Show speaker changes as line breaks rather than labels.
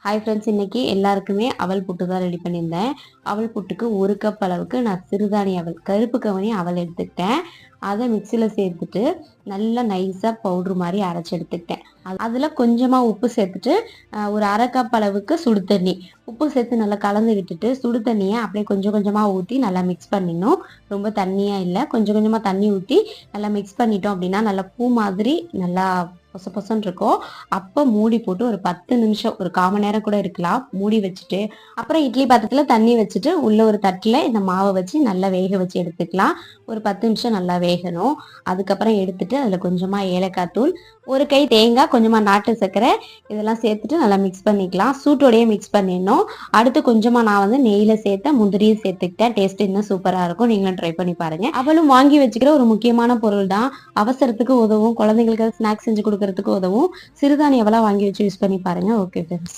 Hi friends, இன்னைக்கு எல்லாருக்குமே அவல் புட்டு தான் ரெடி பண்ணியிருந்தேன். அவல் புட்டுக்கு 1 கப் அளவுக்கு நான் சிறுதானிய அவல், கருப்பு கவுனி அவல் எடுத்துக்கிட்டேன். அதை மிக்சியில் சேர்த்துட்டு நல்லா நைஸாக பவுட்ரு மாதிரி அரைச்சி எடுத்துக்கிட்டேன். அதில் கொஞ்சமாக உப்பு சேர்த்துட்டு ஒரு 1/2 கப் அளவுக்கு சுடு தண்ணி உப்பு சேர்த்து நல்லா கலந்து விட்டுட்டு சுடு தண்ணியை அப்படியே கொஞ்சம் கொஞ்சமாக ஊற்றி நல்லா மிக்ஸ் பண்ணிடணும். ரொம்ப தண்ணியாக இல்லை, கொஞ்சம் கொஞ்சமாக தண்ணி ஊற்றி நல்லா மிக்ஸ் பண்ணிட்டோம் அப்படின்னா நல்லா பூ மாதிரி நல்லா பொச பொசன்னு இருக்கும். அப்போ மூடி போட்டு ஒரு 10 நிமிஷம், ஒரு 1/4 மணி நேரம் கூட இருக்கலாம், மூடி வச்சுட்டு அப்புறம் இட்லி பாத்திரத்தில் தண்ணி வச்சுட்டு உள்ள ஒரு தட்டில் இந்த மாவை வச்சு நல்லா வேக வச்சு எடுத்துக்கலாம். ஒரு 10 நிமிஷம் நல்லா வேகணும். அதுக்கப்புறம் எடுத்துட்டு அதில் கொஞ்சமாக ஏலக்காய் தூள், ஒரு கை தேங்காய், கொஞ்சமாக நாட்டு சர்க்கரை இதெல்லாம் சேர்த்துட்டு நல்லா மிக்ஸ் பண்ணிக்கலாம். சூட்டோடையே மிக்ஸ் பண்ணிடணும். அடுத்து கொஞ்சமாக நான் வந்து நெய்யில் சேர்த்த முந்திரியும் சேர்த்துக்கிட்டேன். டேஸ்ட் இன்னும் சூப்பராக இருக்கும். நீங்களும் ட்ரை பண்ணி பாருங்க. அவளும் வாங்கி வச்சுக்கிற ஒரு முக்கியமான பொருள் தான். அவசரத்துக்கு உதவும், குழந்தைங்களுக்கு ஸ்நாக்ஸ் செஞ்சு கொடுக்கறதுக்கு உதவும். சிறுதானிய அவலா வாங்கி வச்சு யூஸ் பண்ணி பாருங்க. Okay friends.